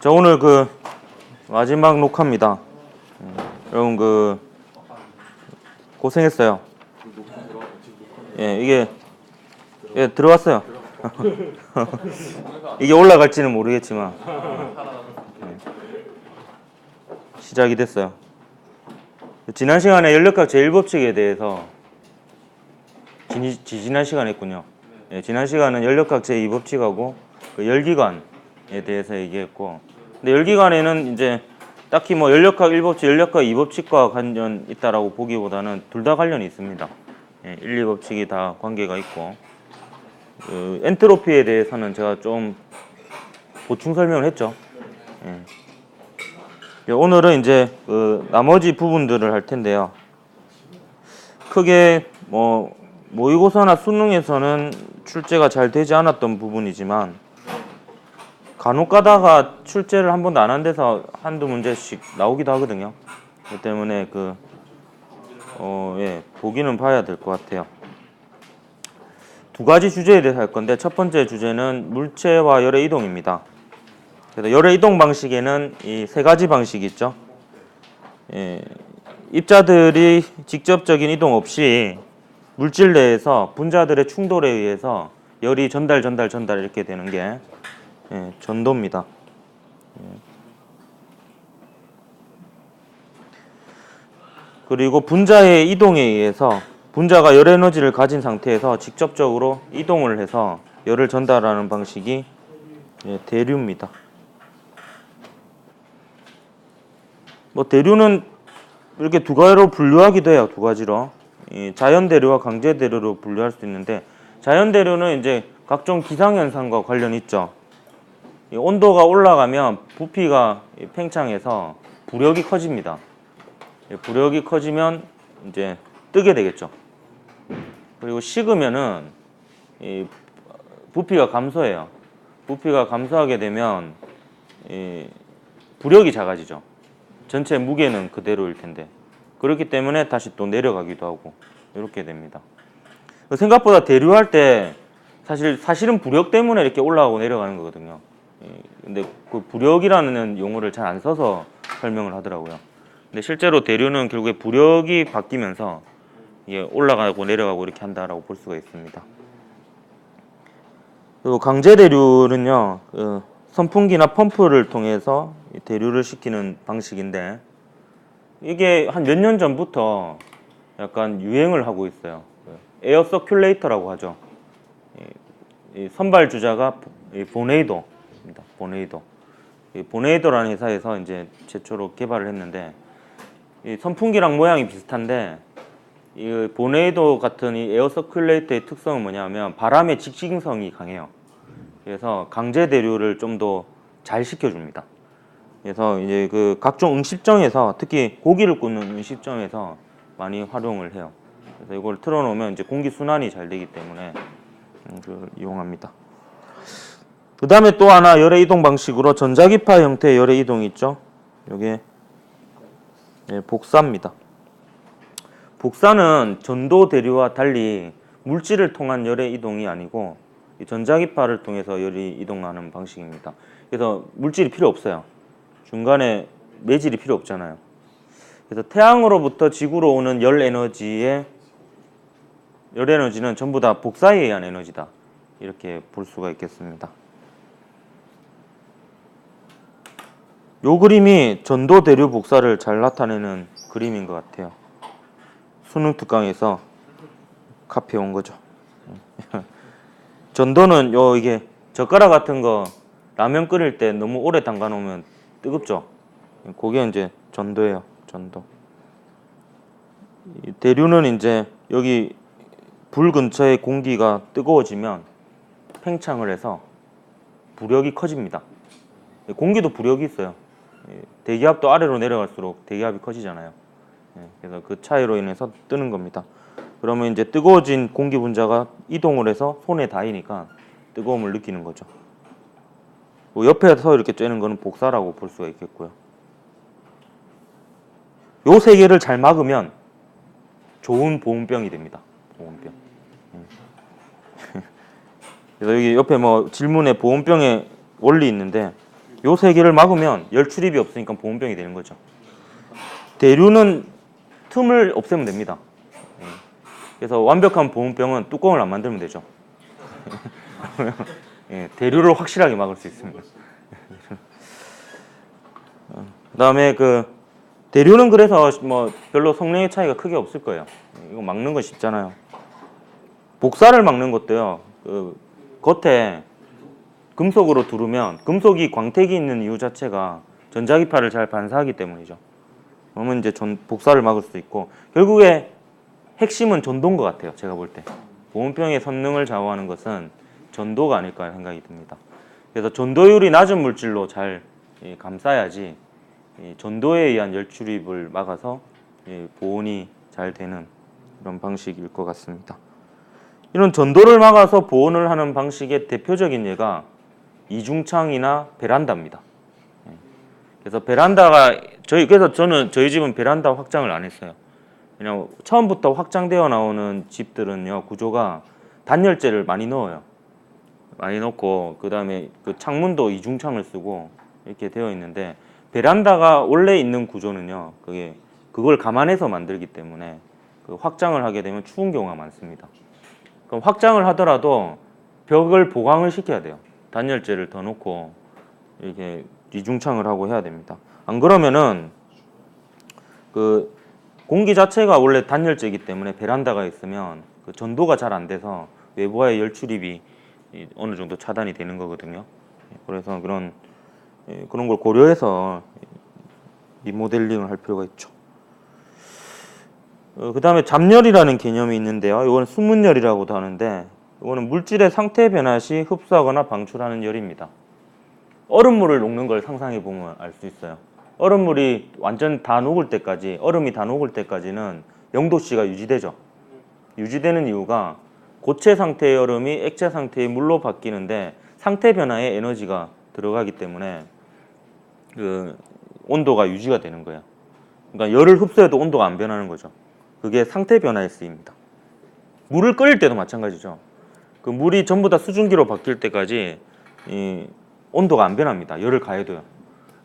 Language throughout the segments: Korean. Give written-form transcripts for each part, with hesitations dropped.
자, 오늘 그 마지막 녹화입니다. 여러분 고생했어요. 이게 들어왔어요. 이게 올라갈지는 모르겠지만 시작이 됐어요. 지난 시간에 연력학 제1법칙에 대해서 지난 시간에 했군요. 지난 시간은 연력학 제2법칙하고 그 열기관에 대해서 얘기했고, 근데 열기관에는 이제 딱히 뭐 연력학 1법칙, 연력학 2법칙과 관련 있다라고 보기보다는 둘 다 관련이 있습니다. 1, 2법칙이 다 관계가 있고, 엔트로피에 대해서는 제가 좀 보충 설명을 했죠. 오늘은 이제 나머지 부분들을 할 텐데요. 크게 뭐 모의고사나 수능에서는 출제가 잘 되지 않았던 부분이지만 간혹 가다가 출제를 한 번도 안 한 데서 한두 문제씩 나오기도 하거든요. 그렇기 때문에 보기는 봐야 될 것 같아요. 두 가지 주제에 대해서 할 건데, 첫 번째 주제는 물체와 열의 이동입니다. 그래서 열의 이동 방식에는 이 세 가지 방식이 있죠. 입자들이 직접적인 이동 없이 물질 내에서 분자들의 충돌에 의해서 열이 전달 이렇게 되는 게 전도입니다. 그리고 분자의 이동에 의해서 분자가 열 에너지를 가진 상태에서 직접적으로 이동을 해서 열을 전달하는 방식이 대류입니다. 뭐 대류는 이렇게 두 가지로 분류하기도 해요. 두 가지로. 자연 대류와 강제 대류로 분류할 수 있는데, 자연 대류는 이제 각종 기상 현상과 관련이 있죠. 온도가 올라가면 부피가 팽창해서 부력이 커집니다. 부력이 커지면 이제 뜨게 되겠죠. 그리고 식으면은 부피가 감소해요. 부피가 감소하게 되면 부력이 작아지죠. 전체 무게는 그대로일 텐데, 그렇기 때문에 다시 또 내려가기도 하고 이렇게 됩니다. 생각보다 대류할 때 사실은 부력 때문에 이렇게 올라가고 내려가는 거거든요. 근데 그 부력이라는 용어를 잘 안 써서 설명을 하더라고요. 근데 실제로 대류는 결국에 부력이 바뀌면서 올라가고 내려가고 이렇게 한다라고 볼 수가 있습니다. 그리고 강제 대류는요, 선풍기나 펌프를 통해서 대류를 시키는 방식인데, 이게 한 몇 년 전부터 약간 유행을 하고 있어요. 에어 서큘레이터라고 하죠. 선발 주자가 보네이도입니다. 보네이도라는 회사에서 이제 최초로 개발을 했는데, 이 선풍기랑 모양이 비슷한데, 이 보네이도 같은 이 에어 서큘레이터의 특성은 뭐냐면 바람의 직진성이 강해요. 그래서 강제 대류를 좀 더 잘 시켜줍니다. 그래서 이제 그 각종 음식점에서, 특히 고기를 굽는 음식점에서 많이 활용을 해요. 그래서 이걸 틀어놓으면 이제 공기 순환이 잘 되기 때문에 이용합니다. 그 다음에 또 하나 열의 이동 방식으로 전자기파 형태의 열의 이동이 있죠. 이게 복사입니다. 복사는 전도 대류와 달리 물질을 통한 열의 이동이 아니고 전자기파를 통해서 열이 이동하는 방식입니다. 그래서 물질이 필요 없어요. 중간에 매질이 필요 없잖아요. 그래서 태양으로부터 지구로 오는 열 에너지는 전부 다 복사에 의한 에너지다, 이렇게 볼 수가 있겠습니다. 요 그림이 전도 대류 복사를 잘 나타내는 그림인 것 같아요. 수능 특강에서 카피해 온 거죠. 전도는 이게 젓가락 같은 거 라면 끓일 때 너무 오래 담가 놓으면 뜨겁죠. 그게 이제 전도예요. 전도. 대류는 이제 여기 불 근처에 공기가 뜨거워지면 팽창을 해서 부력이 커집니다. 공기도 부력이 있어요. 대기압도 아래로 내려갈수록 대기압이 커지잖아요. 그래서 그 차이로 인해서 뜨는 겁니다. 그러면 이제 뜨거워진 공기 분자가 이동을 해서 손에 닿으니까 뜨거움을 느끼는 거죠. 옆에서 이렇게 쬐는 거는 복사라고 볼 수가 있겠고요. 요 세 개를 잘 막으면 좋은 보온병이 됩니다. 보온병. 그래서 여기 옆에 뭐 질문에 보온병의 원리 있는데, 요 세 개를 막으면 열 출입이 없으니까 보온병이 되는 거죠. 대류는 틈을 없애면 됩니다. 그래서 완벽한 보온병은 뚜껑을 안 만들면 되죠. 예, 대류를 확실하게 막을 수 있습니다. 그다음에 그 대류는 그래서 뭐 별로 성능의 차이가 크게 없을 거예요. 이거 막는 건 쉽잖아요. 복사를 막는 것도요. 그 겉에 금속으로 두르면 금속이 광택이 있는 이유 자체가 전자기파를 잘 반사하기 때문이죠. 그러면 이제 복사를 막을 수 있고 결국에 핵심은 전도인 것 같아요. 제가 볼 때 보온병의 성능을 좌우하는 것은 전도가 아닐까 생각이 듭니다. 그래서 전도율이 낮은 물질로 잘 감싸야지 전도에 의한 열 출입을 막아서 보온이 잘 되는 이런 방식일 것 같습니다. 이런 전도를 막아서 보온을 하는 방식의 대표적인 예가 이중창이나 베란다입니다. 그래서 베란다가 그래서 저는 저희 집은 베란다 확장을 안 했어요. 왜냐면 처음부터 확장되어 나오는 집들은요 구조가 단열재를 많이 넣어요. 많이 넣고 그 다음에 그 창문도 이중창을 쓰고 이렇게 되어 있는데 베란다가 원래 있는 구조는요 그걸 감안해서 만들기 때문에 그 확장을 하게 되면 추운 경우가 많습니다. 그럼 확장을 하더라도 벽을 보강을 시켜야 돼요. 단열재를 더 넣고 이렇게 이중창을 하고 해야 됩니다. 안 그러면은 그 공기 자체가 원래 단열재이기 때문에 베란다가 있으면 그 전도가 잘 안 돼서 외부와의 열 출입이 어느 정도 차단이 되는 거거든요. 그래서 그런 걸 고려해서 리모델링을 할 필요가 있죠. 그 다음에 잡열이라는 개념이 있는데요. 이건 수문열이라고도 하는데 이거는 물질의 상태 변화 시 흡수하거나 방출하는 열입니다. 얼음물을 녹는 걸 상상해 보면 알 수 있어요. 얼음물이 완전 다 녹을 때까지, 얼음이 다 녹을 때까지는 0도씨가 유지되죠. 유지되는 이유가 고체 상태의 얼음이 액체 상태의 물로 바뀌는데 상태 변화에 에너지가 들어가기 때문에 그 온도가 유지가 되는 거예요. 그러니까 열을 흡수해도 온도가 안 변하는 거죠. 그게 상태 변화에 쓰입니다. 물을 끓일 때도 마찬가지죠. 그 물이 전부 다 수증기로 바뀔 때까지 이 온도가 안 변합니다. 열을 가해도요.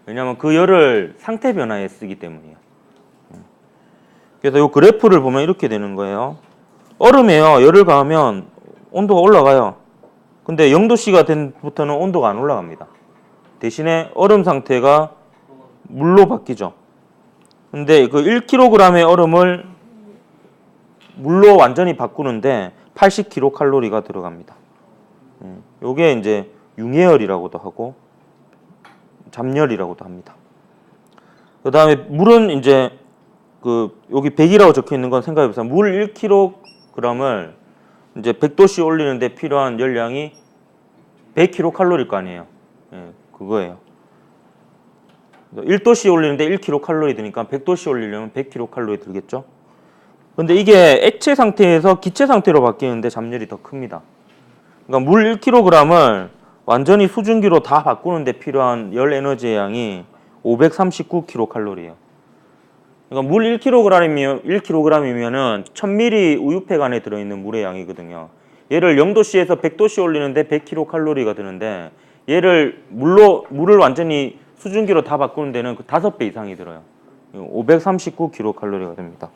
왜냐하면 그 열을 상태 변화에 쓰기 때문이에요. 그래서 이 그래프를 보면 이렇게 되는 거예요. 얼음에요. 열을 가하면 온도가 올라가요. 근데 0도씨가 된부터는 온도가 안 올라갑니다. 대신에 얼음 상태가 물로 바뀌죠. 근데 그 1kg의 얼음을 물로 완전히 바꾸는데 80kcal가 들어갑니다. 요게 이제 융해열이라고도 하고 잡열이라고도 합니다. 그 다음에 물은 이제 그 여기 100이라고 적혀 있는 건 생각해 보세요. 물 1kg을 이제 100도씨 올리는데 필요한 열량이 100kcal일 거 아니에요. 그거예요. 1도씨 올리는데 1kcal 드니까 100도씨 올리려면 100kcal 들겠죠. 근데 이게 액체 상태에서 기체 상태로 바뀌는데 잡열이 더 큽니다. 그러니까 물 1kg을 완전히 수증기로 다 바꾸는데 필요한 열 에너지의 양이 539kcal예요. 그러니까 물 1kg이면은 1000ml 우유팩 안에 들어있는 물의 양이거든요. 얘를 0도씨에서 100도씨 올리는데 100kcal가 드는데 얘를 물을 완전히 수증기로 다 바꾸는 데는 그 5배 이상이 들어요. 539kcal가 됩니다.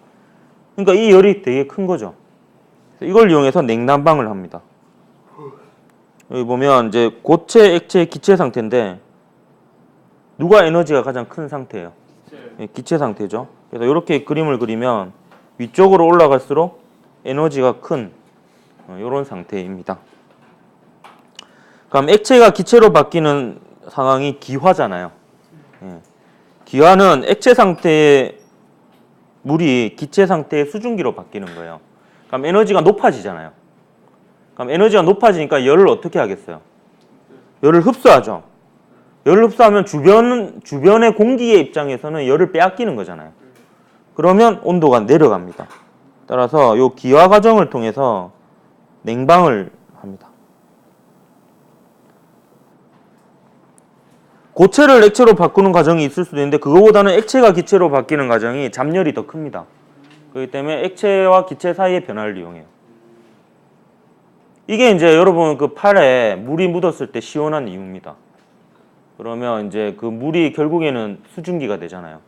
그러니까 이 열이 되게 큰 거죠. 이걸 이용해서 냉난방을 합니다. 여기 보면 이제 고체, 액체, 기체 상태인데 누가 에너지가 가장 큰 상태예요? 기체 상태죠. 그래서 이렇게 그림을 그리면 위쪽으로 올라갈수록 에너지가 큰 이런 상태입니다. 그럼 액체가 기체로 바뀌는 상황이 기화잖아요. 기화는 액체 상태의 물이 기체 상태의 수증기로 바뀌는 거예요. 그럼 에너지가 높아지잖아요. 그럼 에너지가 높아지니까 열을 어떻게 하겠어요? 열을 흡수하죠. 열을 흡수하면 주변의 공기의 입장에서는 열을 빼앗기는 거잖아요. 그러면 온도가 내려갑니다. 따라서 이 기화 과정을 통해서 냉방을 합니다. 고체를 액체로 바꾸는 과정이 있을 수도 있는데 그거보다는 액체가 기체로 바뀌는 과정이 잡열이 더 큽니다. 그렇기 때문에 액체와 기체 사이의 변화를 이용해요. 이게 이제 여러분 그 팔에 물이 묻었을 때 시원한 이유입니다. 그러면 이제 그 물이 결국에는 수증기가 되잖아요.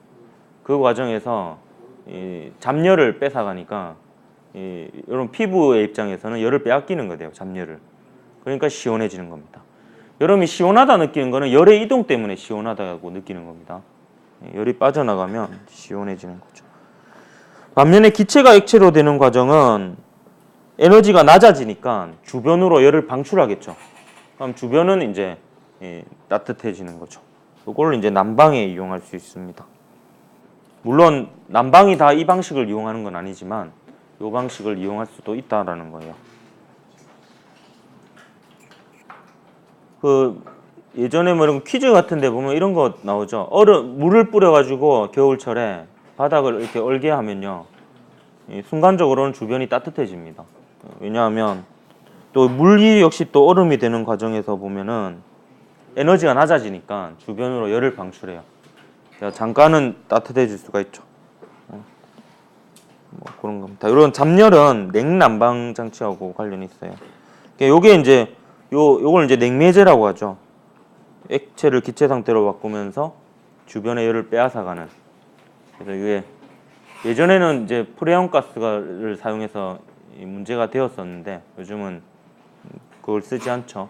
그 과정에서 이 잡열을 뺏어가니까 이런 피부의 입장에서는 열을 빼앗기는 거예요. 잡열을. 그러니까 시원해지는 겁니다. 여름이 시원하다 느끼는 거는 열의 이동 때문에 시원하다고 느끼는 겁니다. 열이 빠져나가면 시원해지는 거죠. 반면에 기체가 액체로 되는 과정은 에너지가 낮아지니까 주변으로 열을 방출하겠죠. 그럼 주변은 이제 따뜻해지는 거죠. 이걸 이제 난방에 이용할 수 있습니다. 물론 난방이 다 이 방식을 이용하는 건 아니지만 이 방식을 이용할 수도 있다라는 거예요. 그 예전에 뭐 이런 퀴즈 같은 데 보면 이런 거 나오죠. 물을 뿌려가지고 겨울철에 바닥을 이렇게 얼게 하면요. 순간적으로는 주변이 따뜻해집니다. 왜냐하면 또 물이 역시 또 얼음이 되는 과정에서 보면은 에너지가 낮아지니까 주변으로 열을 방출해요. 잠깐은 따뜻해질 수가 있죠. 뭐 그런 겁니다. 이런 잡열은 냉난방 장치하고 관련이 있어요. 요게 이제 요걸 이제 냉매제라고 하죠. 액체를 기체 상태로 바꾸면서 주변의 열을 빼앗아가는. 그래서 이게 예전에는 이제 프레온 가스를 사용해서 문제가 되었었는데 요즘은 그걸 쓰지 않죠.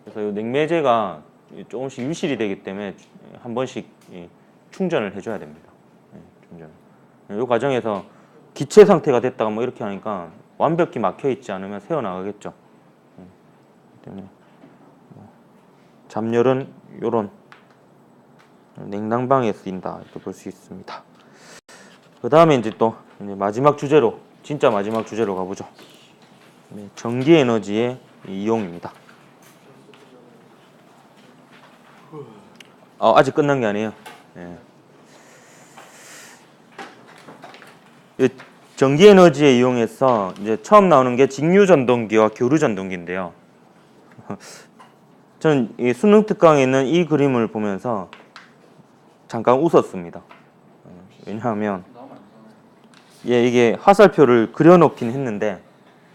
그래서 이 냉매제가 조금씩 유실이 되기 때문에 한 번씩 충전을 해줘야 됩니다. 충전. 이 과정에서 기체 상태가 됐다가 뭐 이렇게 하니까 완벽히 막혀 있지 않으면 새어 나가겠죠. 때문에 잡열은 이런 냉난방에 쓰인다 이렇게 볼 수 있습니다. 그 다음에 이제 또 마지막 주제로 진짜 마지막 주제로 가보죠. 전기 에너지의 이용입니다. 아직 끝난 게 아니에요. 전기 에너지에 이용해서 이제 처음 나오는 게 직류 전동기와 교류 전동기인데요. 저는 이 수능 특강에 있는 이 그림을 보면서 잠깐 웃었습니다. 왜냐하면 이게 화살표를 그려놓긴 했는데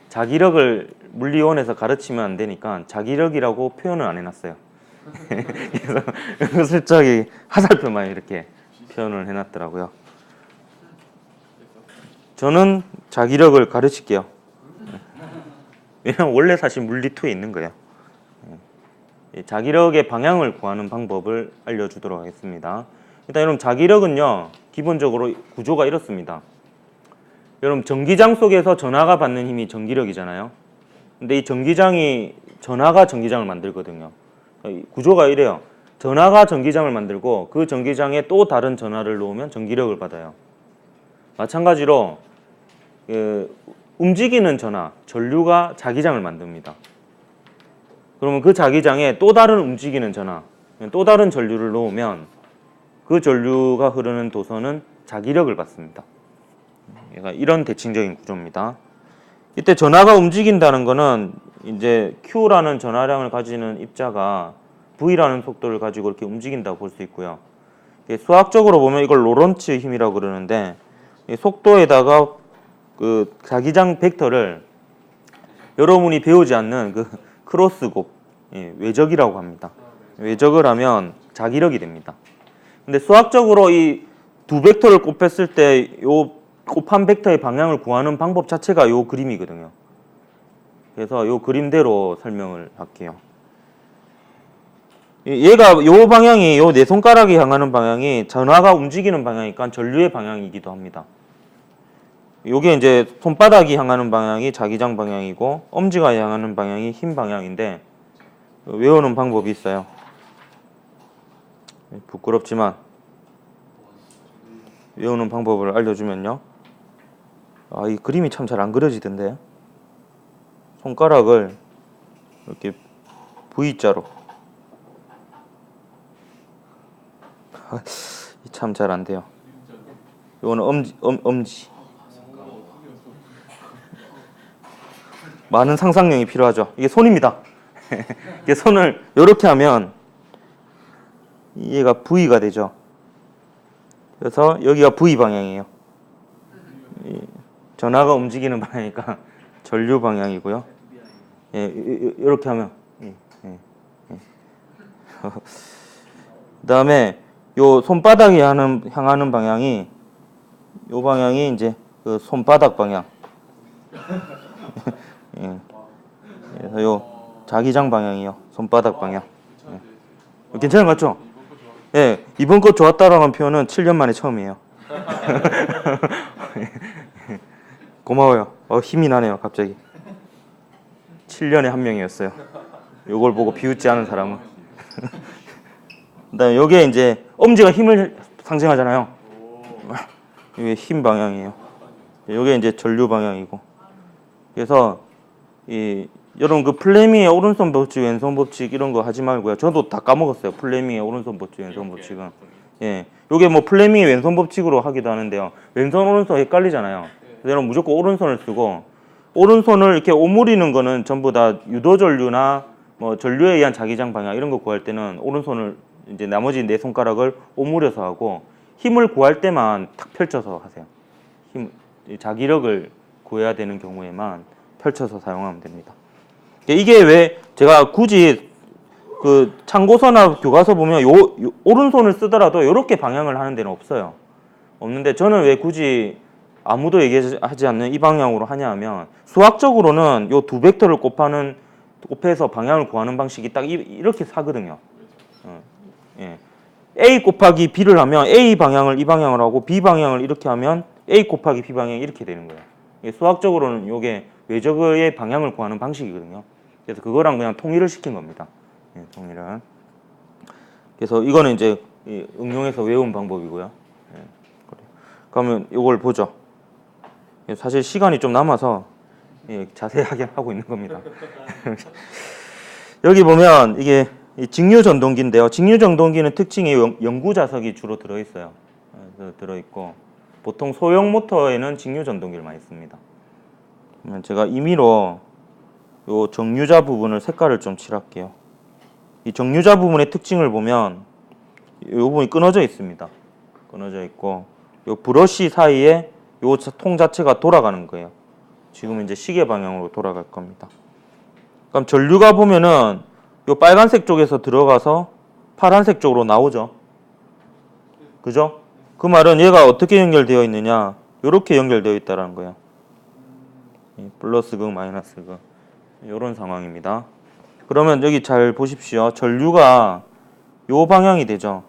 자기력을 물리원에서 가르치면 안 되니까 자기력이라고 표현을 안 해놨어요. 그래서 슬쩍 화살표만 이렇게 표현을 해놨더라고요. 저는 자기력을 가르칠게요. 왜냐면 원래 사실 물리2에 있는 거예요. 자기력의 방향을 구하는 방법을 알려주도록 하겠습니다. 일단 여러분 자기력은요 기본적으로 구조가 이렇습니다. 여러분 전기장 속에서 전하가 받는 힘이 전기력이잖아요. 근데 이 전기장이 전하가 전기장을 만들거든요. 구조가 이래요. 전하가 전기장을 만들고 그 전기장에 또 다른 전하를 놓으면 전기력을 받아요. 마찬가지로 움직이는 전하, 전류가 자기장을 만듭니다. 그러면 그 자기장에 또 다른 움직이는 전하, 또 다른 전류를 놓으면 그 전류가 흐르는 도선은 자기력을 받습니다. 이런 대칭적인 구조입니다. 이때 전하가 움직인다는 것은 이제 Q라는 전하량을 가지는 입자가 V라는 속도를 가지고 이렇게 움직인다고 볼 수 있고요. 수학적으로 보면 이걸 로런츠 힘이라고 그러는데 속도에다가 그 자기장 벡터를 여러분이 배우지 않는 그 크로스곱, 외적이라고 합니다. 외적을 하면 자기력이 됩니다. 근데 수학적으로 이 두 벡터를 곱했을 때 요 곱한 벡터의 방향을 구하는 방법 자체가 요 그림이거든요. 그래서 요 그림대로 설명을 할게요. 얘가 요 방향이 요 네 손가락이 향하는 방향이 전하가 움직이는 방향이니까 전류의 방향이기도 합니다. 요게 이제 손바닥이 향하는 방향이 자기장 방향이고 엄지가 향하는 방향이 힘 방향인데 외우는 방법이 있어요. 부끄럽지만 외우는 방법을 알려주면요. 이 그림이 참 잘 안 그려지던데. 손가락을 이렇게 V자로 참 잘 안 돼요. 이거는 엄지. 많은 상상력이 필요하죠. 이게 손입니다. 이게 손을 이렇게 하면 얘가 V가 되죠. 그래서 여기가 V 방향이에요. 전하가 움직이는 방향이니까 전류 방향이고요. 이렇게 하면 그다음에 요 손바닥이 향하는 방향이 요 방향이 이제 그 손바닥 방향. 예. 그래서 요 자기장 방향이요. 손바닥 방향. 예. 괜찮은 것 같죠? 예. 이번 거 좋았다라는 표현은 7년 만에 처음이에요. 고마워요. 힘이 나네요, 갑자기. 7년에 한 명이었어요. 요걸 보고 비웃지 않은 사람은. 그다음에 요게 이제 엄지가 힘을 상징하잖아요. 이게 힘 방향이에요. 요게 이제 전류 방향이고. 그래서 여러분 그 플레밍의 오른손 법칙, 왼손 법칙 이런 거 하지 말고요. 저도 다 까먹었어요. 플레밍의 오른손 법칙, 왼손 법칙은. 예. 요게 뭐 플레밍의 왼손 법칙으로 하기도 하는데요. 왼손 오른손 헷갈리잖아요. 그래서 여러분 무조건 오른손을 쓰고, 오른손을 이렇게 오므리는 거는 전부 다 유도 전류나 뭐 전류에 의한 자기장 방향 이런 거 구할 때는 오른손을 이제 나머지 네 손가락을 오므려서 하고, 힘을 구할 때만 탁 펼쳐서 하세요. 자기력을 구해야 되는 경우에만 펼쳐서 사용하면 됩니다. 이게 왜 제가 굳이 그 참고서나 교과서 보면 요 오른손을 쓰더라도 이렇게 방향을 하는 데는 없어요. 없는데 저는 왜 굳이 아무도 얘기하지 않는 이 방향으로 하냐 하면, 수학적으로는 요 두 벡터를 곱해서 방향을 구하는 방식이 딱 이렇게 사거든요. 예. A 곱하기 B를 하면 A 방향을 이 방향으로 하고 B 방향을 이렇게 하면 A 곱하기 B 방향이 이렇게 되는 거예요. 수학적으로는 이게 외적의 방향을 구하는 방식이거든요. 그래서 그거랑 그냥 통일을 시킨 겁니다. 예, 통일을. 그래서 이거는 이제 응용해서 외운 방법이고요. 예, 그러면 이걸 보죠. 사실 시간이 좀 남아서 자세하게 하고 있는 겁니다. 여기 보면 이게 직류전동기인데요. 직류전동기는 특징이 영구 자석이 주로 들어있어요. 들어있고, 보통 소형 모터에는 직류전동기를 많이 씁니다. 그러면 제가 임의로 요 정류자 부분을 색깔을 좀 칠할게요. 이 정류자 부분의 특징을 보면 이 부분이 끊어져 있습니다. 끊어져 있고, 요 브러쉬 사이에 요 통 자체가 돌아가는 거예요. 지금 이제 시계 방향으로 돌아갈 겁니다. 그럼 전류가 보면은 요 빨간색 쪽에서 들어가서 파란색 쪽으로 나오죠. 그죠? 그 말은 얘가 어떻게 연결되어 있느냐, 이렇게 연결되어 있다는 거예요. 플러스 극, 마이너스 극, 이런 상황입니다. 그러면 여기 잘 보십시오. 전류가 요 방향이 되죠.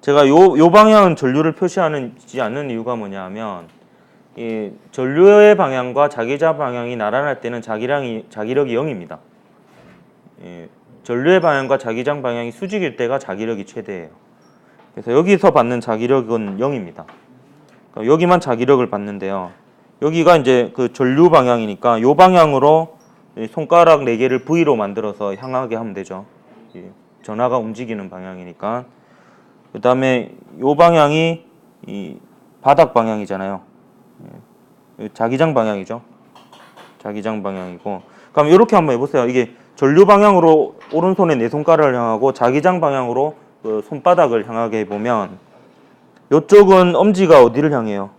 제가 요 방향은 전류를 표시하지 않는 이유가 뭐냐 하면, 이 전류의 방향과 자기장 방향이 나란할 때는 자기력이 0입니다. 전류의 방향과 자기장 방향이 수직일 때가 자기력이 최대예요. 그래서 여기서 받는 자기력은 0입니다. 그러니까 여기만 자기력을 받는데요. 여기가 이제 그 전류 방향이니까 이 방향으로 손가락 4개를 V로 만들어서 향하게 하면 되죠. 전하가 움직이는 방향이니까. 그 다음에 이 방향이 이 바닥 방향이잖아요. 자기장 방향이죠. 자기장 방향이고. 그럼 이렇게 한번 해보세요. 이게 전류 방향으로 오른손에 네 손가락을 향하고, 자기장 방향으로 그 손바닥을 향하게 해보면, 이쪽은 엄지가 어디를 향해요?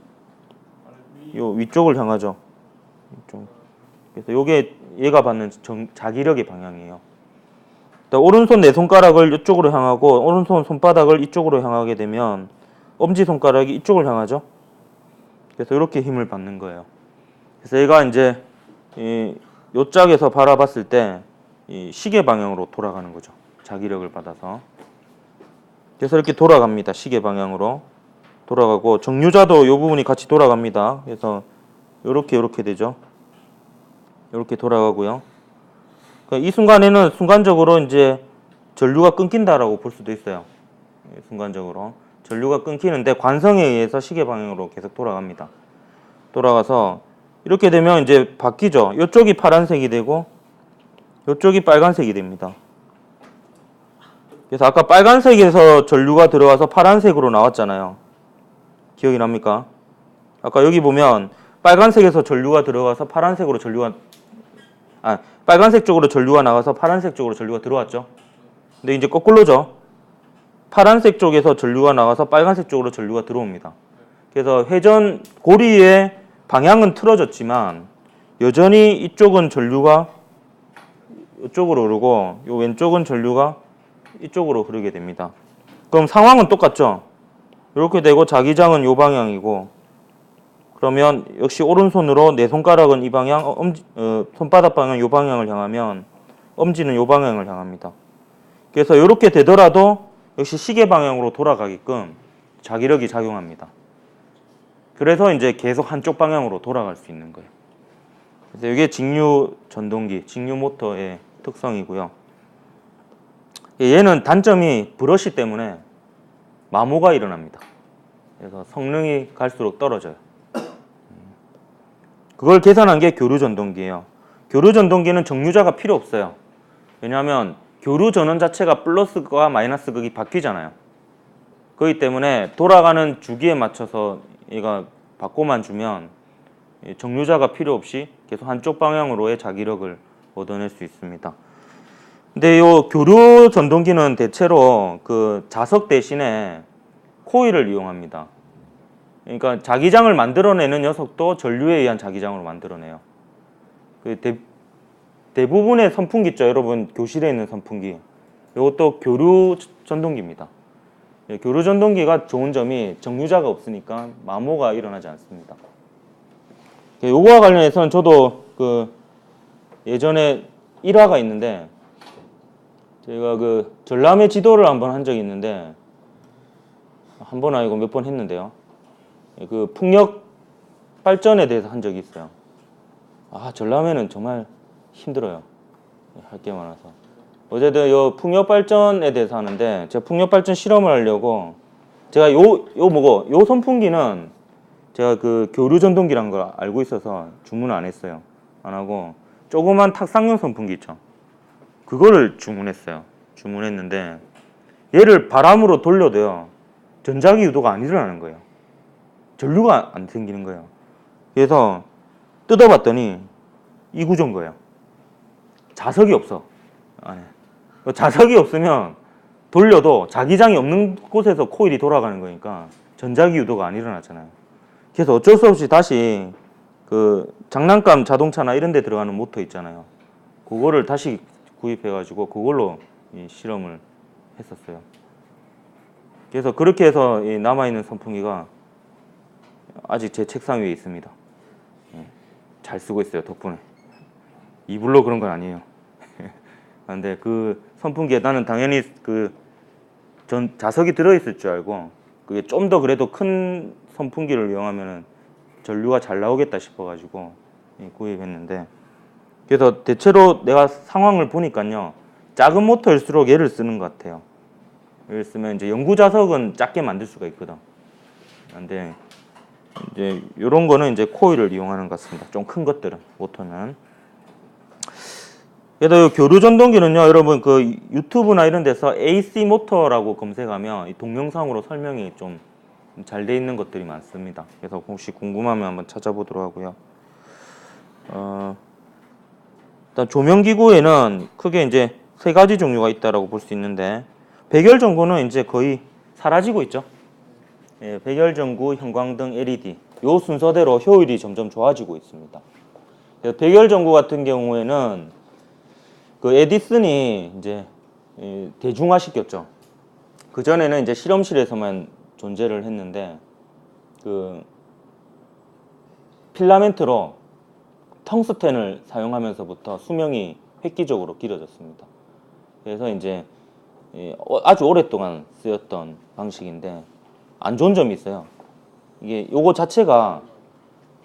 요 위쪽을 향하죠. 이쪽. 그래서 요게 얘가 받는 자기력의 방향이에요. 오른손 네 손가락을 이쪽으로 향하고 오른손 손바닥을 이쪽으로 향하게 되면 엄지 손가락이 이쪽을 향하죠. 그래서 이렇게 힘을 받는 거예요. 그래서 얘가 이제 요 짝에서 바라봤을 때 이 시계 방향으로 돌아가는 거죠. 자기력을 받아서. 그래서 이렇게 돌아갑니다. 시계 방향으로 돌아가고, 정류자도 요 부분이 같이 돌아갑니다. 그래서 요렇게 되죠. 요렇게 돌아가고요. 이 순간에는 순간적으로 이제 전류가 끊긴다라고 볼 수도 있어요. 순간적으로 전류가 끊기는데 관성에 의해서 시계 방향으로 계속 돌아갑니다. 돌아가서 이렇게 되면 이제 바뀌죠. 이쪽이 파란색이 되고 이쪽이 빨간색이 됩니다. 그래서 아까 빨간색에서 전류가 들어와서 파란색으로 나왔잖아요. 기억이 납니까? 아까 여기 보면 빨간색에서 전류가 들어가서 파란색으로 빨간색 쪽으로 전류가 나가서 파란색 쪽으로 전류가 들어왔죠. 근데 이제 거꾸로죠. 파란색 쪽에서 전류가 나가서 빨간색 쪽으로 전류가 들어옵니다. 그래서 회전 고리의 방향은 틀어졌지만 여전히 이쪽은 전류가 이쪽으로 오르고 요 왼쪽은 전류가 이쪽으로 흐르게 됩니다. 그럼 상황은 똑같죠? 이렇게 되고 자기장은 이 방향이고, 그러면 역시 오른손으로 내 손가락은 이 방향, 손바닥 방향 이 방향을 향하면 엄지는 이 방향을 향합니다. 그래서 이렇게 되더라도 역시 시계 방향으로 돌아가게끔 자기력이 작용합니다. 그래서 이제 계속 한쪽 방향으로 돌아갈 수 있는 거예요. 그래서 이게 직류 전동기, 직류 모터의 특성이고요. 얘는 단점이 브러쉬 때문에 마모가 일어납니다. 그래서 성능이 갈수록 떨어져요. 그걸 계산한 게 교류 전동기예요. 교류 전동기는 정류자가 필요 없어요. 왜냐하면 교류 전원 자체가 플러스과 마이너스 극이 바뀌잖아요. 그렇기 때문에 돌아가는 주기에 맞춰서 얘가 바꿔만 주면 정류자가 필요 없이 계속 한쪽 방향으로의 자기력을 얻어낼 수 있습니다. 근데 이 교류 전동기는 대체로 그 자석 대신에 코일을 이용합니다. 그러니까 자기장을 만들어내는 녀석도 전류에 의한 자기장으로 만들어내요. 그 대부분의 선풍기 있죠, 여러분 교실에 있는 선풍기. 이것도 교류 전동기입니다. 교류 전동기가 좋은 점이 정류자가 없으니까 마모가 일어나지 않습니다. 요거와 관련해서는 저도 그 예전에 일화가 있는데, 제가 그 전람회 지도를 한번 한 적이 있는데, 한 번 아니고 몇 번 했는데요. 그 풍력 발전에 대해서 한 적이 있어요. 전람회는 정말 힘들어요. 할 게 많아서. 어쨌든 요 풍력 발전에 대해서 하는데, 제가 풍력 발전 실험을 하려고 제가 요 선풍기는 제가 그 교류 전동기란 걸 알고 있어서 주문을 안 했어요. 안 하고 조그만 탁상용 선풍기 있죠. 그거를 주문했어요. 주문했는데 얘를 바람으로 돌려도요, 전자기 유도가 안 일어나는 거예요. 전류가 안 생기는 거예요. 그래서 뜯어봤더니 이 구조인 거예요. 자석이 없어, 안에. 자석이 없으면 돌려도 자기장이 없는 곳에서 코일이 돌아가는 거니까 전자기 유도가 안 일어나잖아요. 그래서 어쩔 수 없이 다시 그 장난감 자동차나 이런 데 들어가는 모터 있잖아요. 그거를 다시 구입해가지고 그걸로 이 실험을 했었어요. 그래서 그렇게 해서 이 남아있는 선풍기가 아직 제 책상 위에 있습니다. 잘 쓰고 있어요, 덕분에. 이불로 그런 건 아니에요. 근데 그 선풍기에 나는 당연히 그 자석이 들어있을 줄 알고, 그게 좀 더 그래도 큰 선풍기를 이용하면은 전류가 잘 나오겠다 싶어가지고 구입했는데, 그래서 대체로 내가 상황을 보니까요, 작은 모터일수록 얘를 쓰는 것 같아요. 얘를 쓰면 이제 연구 자석은 작게 만들 수가 있거든. 근데 이제 이런 거는 이제 코일을 이용하는 것 같습니다. 좀 큰 것들은, 모터는. 그래도 교류 전동기는요, 여러분 그 유튜브나 이런 데서 AC 모터라고 검색하면 이 동영상으로 설명이 좀 잘 돼 있는 것들이 많습니다. 그래서 혹시 궁금하면 한번 찾아보도록 하고요. 일단 조명기구에는 크게 이제 세 가지 종류가 있다라고 볼 수 있는데, 백열전구는 이제 거의 사라지고 있죠. 백열전구, 형광등, LED 요 순서대로 효율이 점점 좋아지고 있습니다. 백열전구 같은 경우에는 그 에디슨이 이제 대중화시켰죠. 그 전에는 이제 실험실에서만 존재를 했는데, 그 필라멘트로 텅스텐을 사용하면서부터 수명이 획기적으로 길어졌습니다. 그래서 이제 아주 오랫동안 쓰였던 방식인데, 안 좋은 점이 있어요. 이게 요거 자체가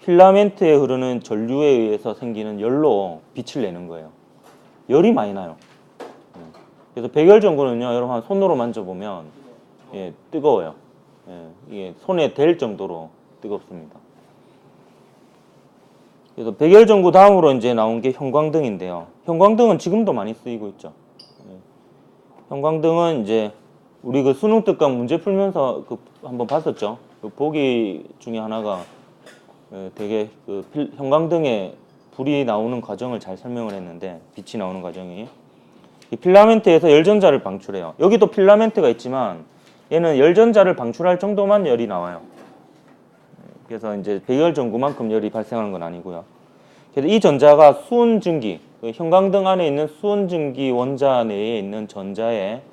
필라멘트에 흐르는 전류에 의해서 생기는 열로 빛을 내는 거예요. 열이 많이 나요. 그래서 백열전구는요, 여러분 한 손으로 만져보면 뜨거워요. 이게 손에 댈 정도로 뜨겁습니다. 그래서 백열전구 다음으로 이제 나온 게 형광등인데요. 형광등은 지금도 많이 쓰이고 있죠. 형광등은 이제 우리 그 수능 특강 문제 풀면서 한번 봤었죠. 그 보기 중에 하나가 되게 그 형광등에 불이 나오는 과정을 잘 설명을 했는데, 빛이 나오는 과정이 이 필라멘트에서 열전자를 방출해요. 여기도 필라멘트가 있지만 얘는 열전자를 방출할 정도만 열이 나와요. 그래서 이제 백열전구만큼 열이 발생하는 건 아니고요. 그래서 이 전자가 수은증기, 형광등 안에 있는 수은증기 원자 내에 있는 전자에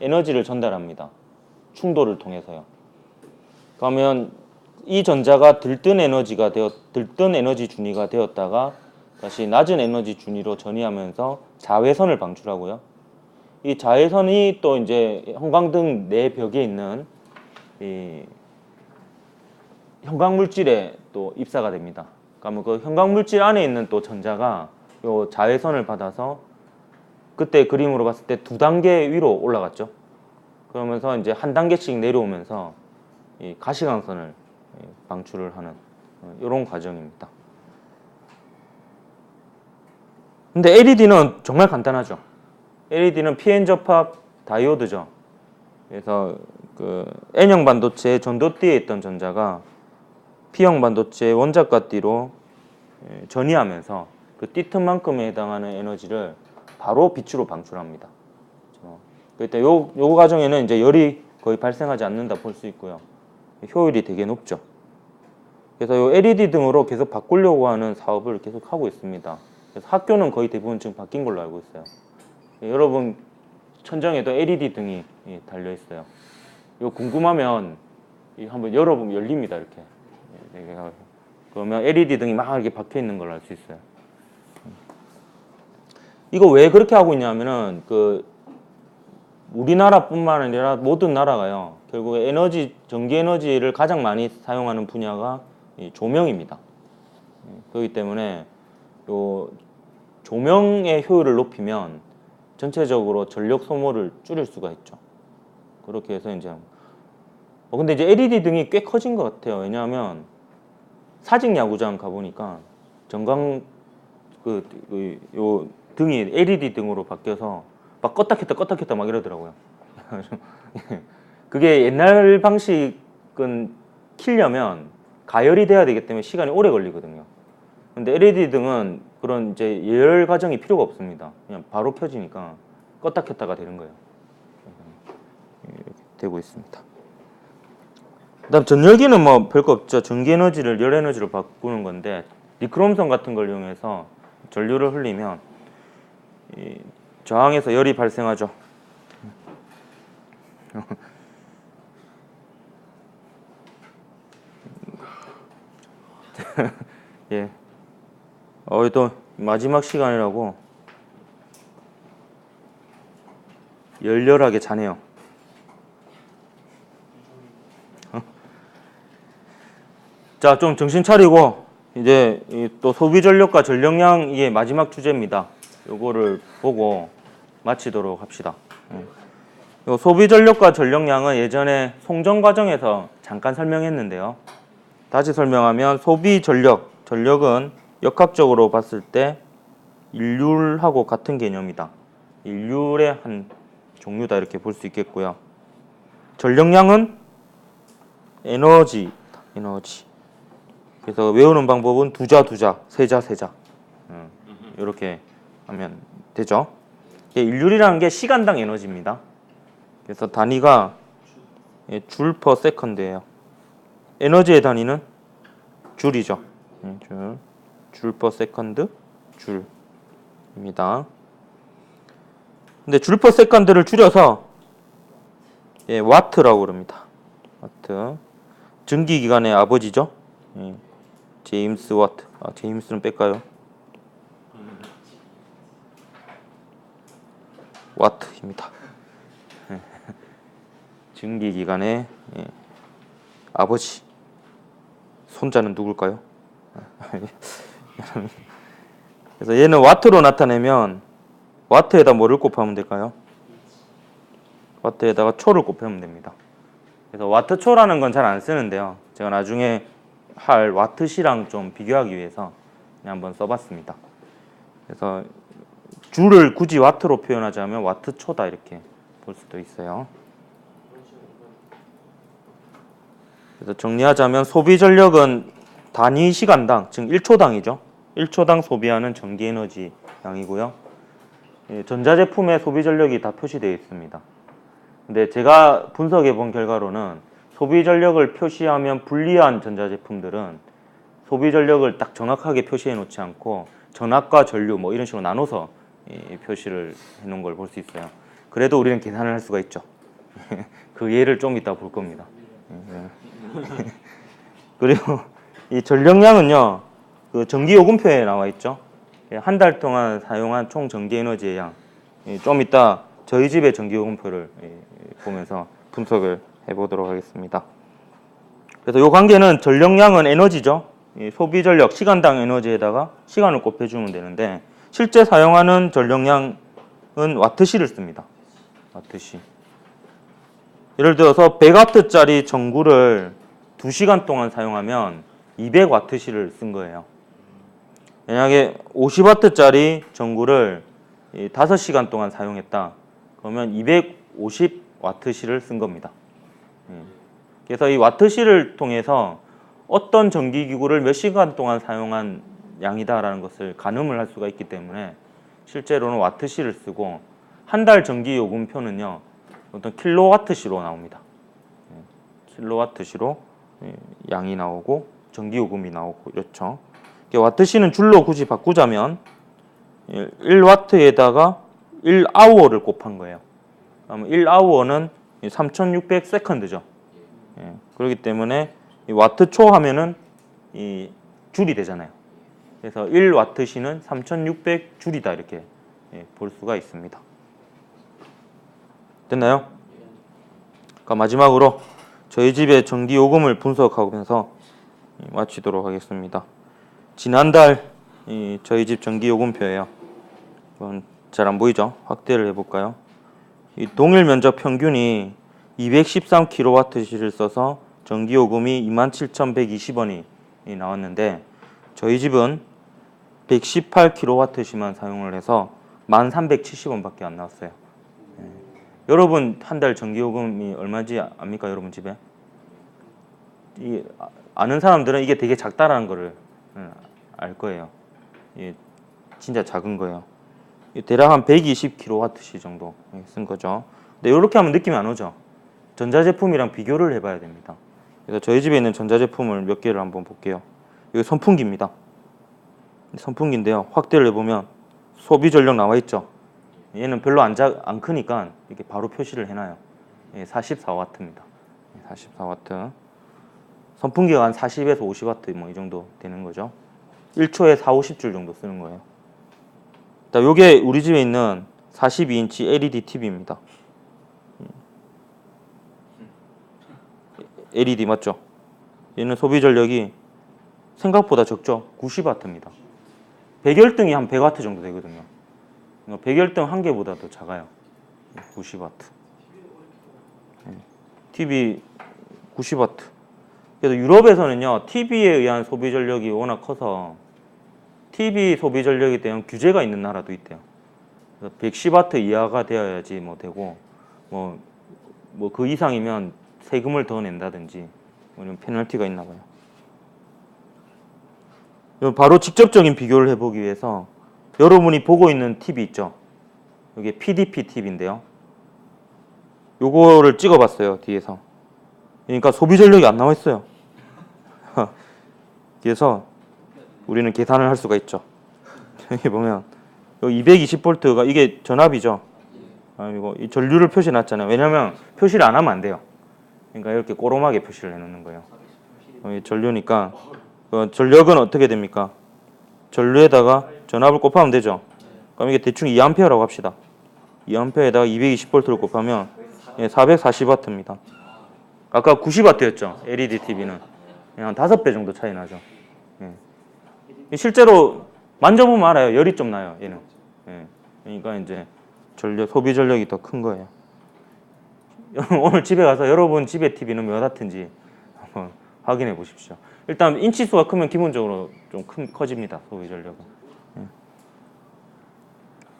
에너지를 전달합니다. 충돌을 통해서요. 그러면 이 전자가 들뜬 에너지 준위가 되었다가 다시 낮은 에너지 준위로 전이하면서 자외선을 방출하고요. 이 자외선이 또 이제 형광등 내 벽에 있는 이 형광물질에 또 입사가 됩니다. 그러면 그 형광물질 안에 있는 또 전자가 요 자외선을 받아서 그때 그림으로 봤을 때 2단계 위로 올라갔죠. 그러면서 이제 한 단계씩 내려오면서 이 가시광선을 방출을 하는 이런 과정입니다. 근데 LED는 정말 간단하죠. LED는 PN 접합 다이오드죠. 그래서 그 N형 반도체 전도띠에 있던 전자가 P형 반도체 원자가 띠로 전이하면서 그 띠 틈만큼에 해당하는 에너지를 바로 빛으로 방출합니다. 그때 요 과정에는 이제 열이 거의 발생하지 않는다 볼 수 있고요. 효율이 되게 높죠. 그래서 요 LED 등으로 계속 바꾸려고 하는 사업을 계속 하고 있습니다. 그래서 학교는 거의 대부분 지금 바뀐 걸로 알고 있어요. 여러분 천장에도 LED 등이 달려 있어요. 이거 궁금하면 한번 열어보면 열립니다. 이렇게. 그러면 LED 등이 막 이렇게 박혀 있는 걸 알 수 있어요. 이거 왜 그렇게 하고 있냐면은 그 우리나라뿐만 아니라 모든 나라가요. 결국에 전기 에너지를 가장 많이 사용하는 분야가 이 조명입니다. 그렇기 때문에 요 조명의 효율을 높이면 전체적으로 전력 소모를 줄일 수가 있죠. 그렇게 해서 이제 근데 이제 LED 등이 꽤 커진 것 같아요. 왜냐하면 사직 야구장 가보니까 전광 요 등이 LED 등으로 바뀌어서 막 껐다 켰다 막 이러더라고요. 그게 옛날 방식은 켜려면 가열이 돼야 되기 때문에 시간이 오래 걸리거든요. 근데 LED 등은 그런 이제 예열 과정이 필요가 없습니다. 그냥 바로 켜지니까 껐다 켰다가 되는 거예요. 이렇게 되고 있습니다. 그다음 전열기는 뭐 별거 없죠. 전기 에너지를 열 에너지로 바꾸는 건데 니크롬선 같은 걸 이용해서 전류를 흘리면 이 저항에서 열이 발생하죠. 예. 또 마지막 시간이라고 열렬하게 자네요. 자, 좀 정신 차리고 이제 또 소비 전력과 전력량 이게 마지막 주제입니다. 요거를 보고 마치도록 합시다. 요 소비 전력과 전력량은 예전에 송전 과정에서 잠깐 설명했는데요. 다시 설명하면 소비 전력은 역학적으로 봤을 때 일률하고 같은 개념이다. 일률의 한 종류다 이렇게 볼 수 있겠고요. 전력량은 에너지. 그래서 외우는 방법은 두자, 세자. 이렇게 하면 되죠. 일률이라는 게 시간당 에너지입니다. 그래서 단위가 줄 퍼 세컨드예요. 에너지의 단위는 줄이죠. 줄 퍼 세컨드 줄입니다. 근데 줄 퍼 세컨드를 줄여서 와트라고 그럽니다. 와트. 전기기관의 아버지죠. 제임스 와트. 제임스는 뺄까요? 와트입니다. 전기기관의 아버지. 손자는 누굴까요? 그래서 얘는 와트로 나타내면 와트에다 뭐를 곱하면 될까요? 와트에다가 초를 곱하면 됩니다. 그래서 와트초라는 건 잘 안 쓰는데요. 제가 나중에 할 와트시랑 좀 비교하기 위해서 그냥 한번 써봤습니다. 그래서 줄을 굳이 와트로 표현하자면 와트초다 이렇게 볼 수도 있어요. 그래서 정리하자면 소비 전력은 단위 시간당, 즉 1초당이죠. 1초당 소비하는 전기 에너지 양이고요. 전자제품의 소비 전력이 다 표시되어 있습니다. 근데 제가 분석해 본 결과로는 소비 전력을 표시하면 불리한 전자제품들은 소비 전력을 딱 정확하게 표시해 놓지 않고 전압과 전류 뭐 이런 식으로 나눠서 표시를 해 놓은 걸 볼 수 있어요. 그래도 우리는 계산을 할 수가 있죠. 그 예를 좀 이따 볼 겁니다. 그리고 이 전력량은요, 그 전기요금표에 나와 있죠. 한 달 동안 사용한 총 전기에너지의 양. 좀 이따 저희 집의 전기요금표를 보면서 분석을 해보도록 하겠습니다. 그래서 이 관계는 전력량은 에너지죠. 소비 전력, 시간당 에너지에다가 시간을 곱해주면 되는데 실제 사용하는 전력량은 와트시를 씁니다. 와트시. 예를 들어서 100W짜리 전구를 2시간 동안 사용하면 200W시를 쓴 거예요. 만약에 50W짜리 전구를 5시간 동안 사용했다. 그러면 250W시를 쓴 겁니다. 그래서 이 와트시를 통해서 어떤 전기기구를 몇 시간 동안 사용한 양이다라는 것을 가늠을 할 수가 있기 때문에 실제로는 와트시를 쓰고 한 달 전기요금표는요 어떤 킬로와트시로 나옵니다. 킬로와트시로 양이 나오고 전기요금이 나오고 이렇죠. 와트시는 줄로 굳이 바꾸자면 1와트에다가 1아워를 곱한 거예요. 그러면 1아워는 3600세컨드죠. 그렇기 때문에 이 와트초 하면은 이 줄이 되잖아요. 그래서 1와트시는 3600줄이다 이렇게 볼 수가 있습니다. 됐나요? 그러니까 마지막으로 저희 집의 전기요금을 분석하면서 마치도록 하겠습니다. 지난달 저희 집 전기요금표예요. 잘 안 보이죠? 확대를 해볼까요? 이 동일 면적 평균이 213kWh를 써서 전기요금이 27,120원이 나왔는데 저희 집은 118kWh만 사용을 해서 1,370원밖에 안 나왔어요. 여러분 한 달 전기요금이 얼마인지 압니까? 여러분 집에? 아는 사람들은 이게 되게 작다라는 거를 알 거예요. 진짜 작은 거예요. 대략 한 120kWh 정도 쓴 거죠. 근데 이렇게 하면 느낌이 안 오죠. 전자제품이랑 비교를 해봐야 됩니다. 그래서 저희 집에 있는 전자제품을 몇 개를 한번 볼게요. 이거 선풍기입니다. 선풍기인데요. 확대를 해보면 소비 전력 나와 있죠. 얘는 별로 안 크니까 이렇게 바로 표시를 해놔요. 44W입니다. 44W. 선풍기가 한 40에서 50W 뭐 이 정도 되는 거죠. 1초에 4, 50줄 정도 쓰는 거예요. 요게 우리 집에 있는 42인치 LED TV입니다. LED 맞죠? 얘는 소비 전력이 생각보다 적죠. 90W입니다. 백열등이 한 100W 정도 되거든요. 백열등 한 개보다 더 작아요. 90W. TV 90W. 그래서 유럽에서는요, TV에 의한 소비 전력이 워낙 커서 TV 소비 전력에 대한 규제가 있는 나라도 있대요. 그래서 110W 이하가 되어야지 뭐 되고, 뭐 그 이상이면 세금을 더 낸다든지, 이런 페널티가 있나 봐요. 바로 직접적인 비교를 해보기 위해서 여러분이 보고 있는 TV 있죠? 여기 PDP TV인데요. 요거를 찍어봤어요, 뒤에서. 그러니까 소비 전력이 안 나와 있어요. 그래서 우리는 계산을 할 수가 있죠. 여기 보면 여기 220V가 이게 전압이죠. 이거 이 전류를 표시해 놨잖아요. 왜냐면 표시를 안 하면 안 돼요. 그러니까 이렇게 꼬롬하게 표시를 해놓는 거예요. 전류니까 전력은 어떻게 됩니까? 전류에다가 전압을 곱하면 되죠. 그럼 이게 대충 2A라고 합시다. 2A에다가 220V를 곱하면 440W입니다. 아까 90W였죠. LED TV는 한 5배 정도 차이 나죠. 실제로 만져보면 알아요. 열이 좀 나요. 얘는. 그러니까 이제 소비 전력이 더 큰 거예요. 오늘 집에 가서 여러분 집의 TV는 몇 와트인지 한번 확인해 보십시오. 일단 인치수가 크면 기본적으로 좀 커집니다. 소비 전력은.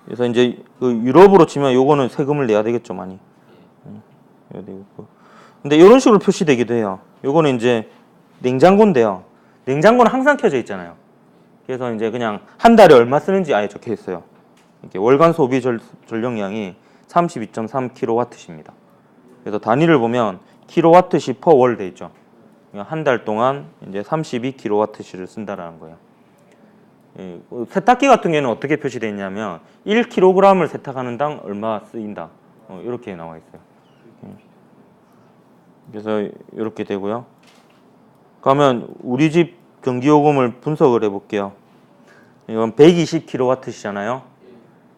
그래서 이제 그 유럽으로 치면 요거는 세금을 내야 되겠죠, 많이. 근데 이런 식으로 표시되기도 해요. 요거는 이제 냉장고인데요. 냉장고는 항상 켜져 있잖아요. 그래서 이제 그냥 한 달에 얼마 쓰는지 아예 적혀 있어요. 이렇게 월간 소비 전력량이 32.3kWh입니다. 그래서 단위를 보면 kWh per 월 돼 있죠. 한 달 동안 이제 32kWh를 쓴다라는 거예요. 세탁기 같은 경우는 어떻게 표시되어 있냐면 1kg을 세탁하는 당 얼마 쓰인다. 이렇게 나와 있어요. 그래서 이렇게 되고요. 그러면 우리 집 전기요금을 분석을 해볼게요. 이건 120kW시잖아요.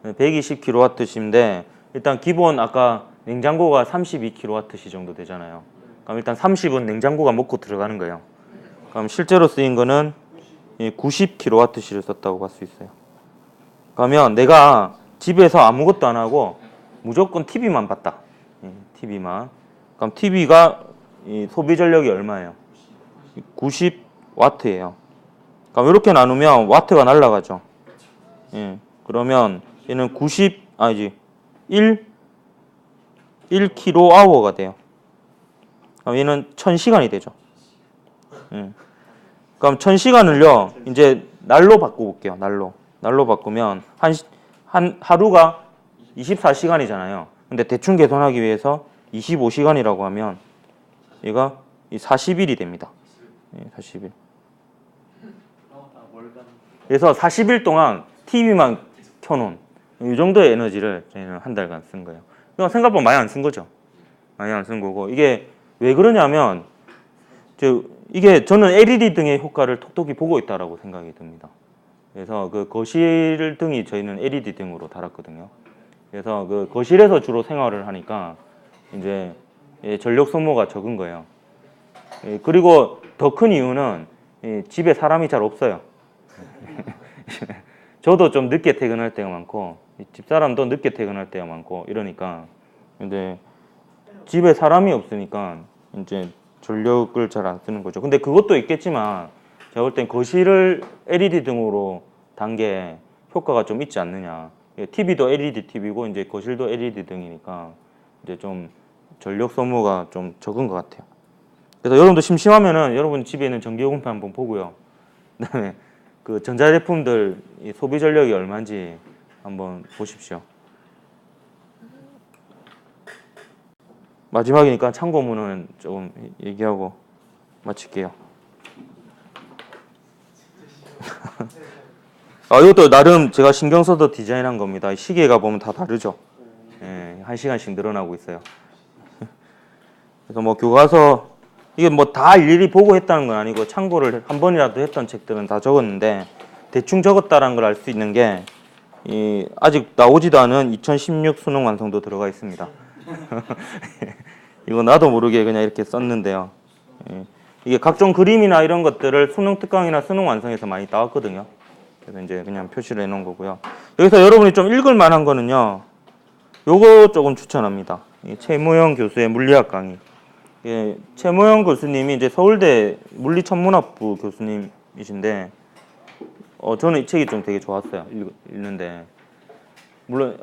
120kW인데 일단 기본 아까 냉장고가 32kW 정도 되잖아요. 그럼 일단 30은 냉장고가 먹고 들어가는 거예요. 그럼 실제로 쓰인 거는 90kW를 썼다고 볼 수 있어요. 그러면 내가 집에서 아무것도 안 하고 무조건 TV만 봤다. TV만. 그럼 TV가 소비 전력이 얼마예요? 90W예요. 그럼 이렇게 나누면 와트가 날라가죠. 그러면 얘는 1kWh가 돼요. 그럼 얘는 1000시간이 되죠. 그럼 1000시간을요, 이제 날로 바꿔볼게요. 날로 바꾸면 하루가 24시간이잖아요. 근데 대충 계산하기 위해서 25시간이라고 하면 얘가 40일이 됩니다. 40일. 그래서 40일 동안 TV만 켜놓은 이 정도의 에너지를 저희는 한 달간 쓴 거예요. 이건 생각보다 많이 안 쓴 거죠. 많이 안 쓴 거고, 이게 왜 그러냐면 이게 저는 LED 등의 효과를 톡톡히 보고 있다라고 생각이 듭니다. 그래서 그 거실 등이 저희는 LED 등으로 달았거든요. 그래서 그 거실에서 주로 생활을 하니까 이제 전력 소모가 적은 거예요. 그리고 더 큰 이유는 집에 사람이 잘 없어요. 저도 좀 늦게 퇴근할 때가 많고 집사람도 늦게 퇴근할 때가 많고 이러니까 근데 집에 사람이 없으니까 이제 전력을 잘 안 쓰는 거죠. 근데 그것도 있겠지만 제가 볼 땐 거실을 LED 등으로 단 게 효과가 좀 있지 않느냐. TV도 LED TV고 이제 거실도 LED 등이니까 이제 좀 전력 소모가 좀 적은 것 같아요. 그래서 여러분도 심심하면은 여러분 집에 있는 전기요금표 한번 보고요. 그다음에 그 전자제품들 소비 전력이 얼마인지 한번 보십시오. 마지막이니까 참고문은 조금 얘기하고 마칠게요. 이것도 나름 제가 신경 써서 디자인한 겁니다. 시계가 보면 다 다르죠. 1시간씩 늘어나고 있어요. 그래서 뭐 교과서 이게 뭐 다 일일이 보고 했다는 건 아니고 참고를 한 번이라도 했던 책들은 다 적었는데 대충 적었다라는 걸 알 수 있는 게 아직 나오지도 않은 2016 수능 완성도 들어가 있습니다. 이거 나도 모르게 그냥 이렇게 썼는데요. 이게 각종 그림이나 이런 것들을 수능 특강이나 수능 완성에서 많이 따왔거든요. 그래서 이제 그냥 표시를 해놓은 거고요. 여기서 여러분이 좀 읽을 만한 거는요. 요거 조금 추천합니다. 최무영 교수의 물리학 강의. 최무영 교수님이 이제 서울대 물리천문학부 교수님이신데 저는 이 책이 좀 되게 좋았어요. 읽는데 물론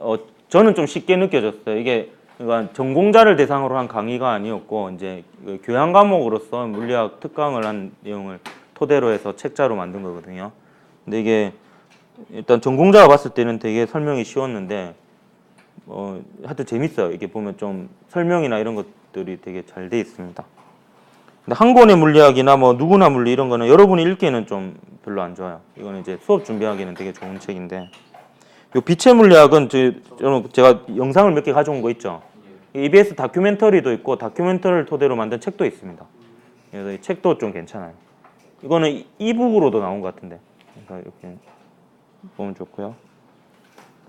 저는 좀 쉽게 느껴졌어요. 이게 그러니까 전공자를 대상으로 한 강의가 아니었고 이제 교양 과목으로서 물리학 특강을 한 내용을 토대로 해서 책자로 만든 거거든요. 근데 이게 일단 전공자가 봤을 때는 되게 설명이 쉬웠는데 하여튼 재밌어요. 이게 보면 좀 설명이나 이런 것들이 되게 잘 돼 있습니다. 근데 한 권의 물리학이나 뭐 누구나 물리 이런 거는 여러분이 읽기에는 좀 별로 안 좋아요. 이거는 이제 수업 준비하기에는 되게 좋은 책인데 요 빛의 물리학은 제가 영상을 몇 개 가져온 거 있죠. EBS 다큐멘터리도 있고 다큐멘터리를 토대로 만든 책도 있습니다. 그래서 이 책도 좀 괜찮아요. 이거는 이북으로도 나온 것 같은데 그러니까 이렇게 보면 좋고요.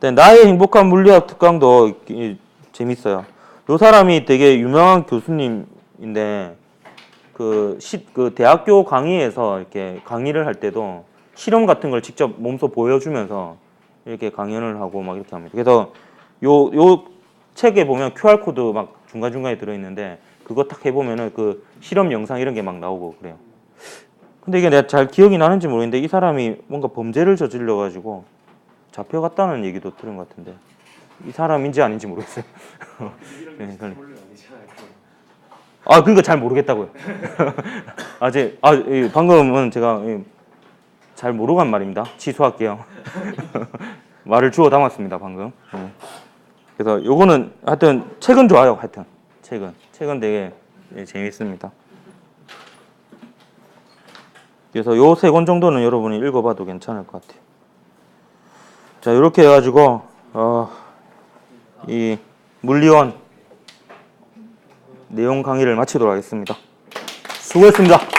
나의 행복한 물리학 특강도 재밌어요. 요 사람이 되게 유명한 교수님인데 그 대학교 강의에서 이렇게 강의를 할 때도 실험 같은 걸 직접 몸소 보여주면서 이렇게 강연을 하고 막 이렇게 합니다. 그래서 요 책에 보면 QR 코드 막 중간중간에 들어있는데 그거 딱 해보면은 그 실험 영상 이런 게 막 나오고 그래요. 근데 이게 내가 잘 기억이 나는지 모르겠는데 이 사람이 뭔가 범죄를 저질러 가지고 잡혀갔다는 얘기도 들은 것 같은데 이 사람인지 아닌지 모르겠어요. 네, 그러니까 잘 모르겠다고요. 방금은 제가 잘 모르고 한 말입니다. 취소할게요. 말을 주워 담았습니다, 방금. 그래서 요거는 하여튼 책은 좋아요. 하여튼 책은 되게 재밌습니다. 그래서 요 3권 정도는 여러분이 읽어봐도 괜찮을 것 같아요. 자, 이렇게 해가지고 이 물리원 내용 강의를 마치도록 하겠습니다. 수고했습니다.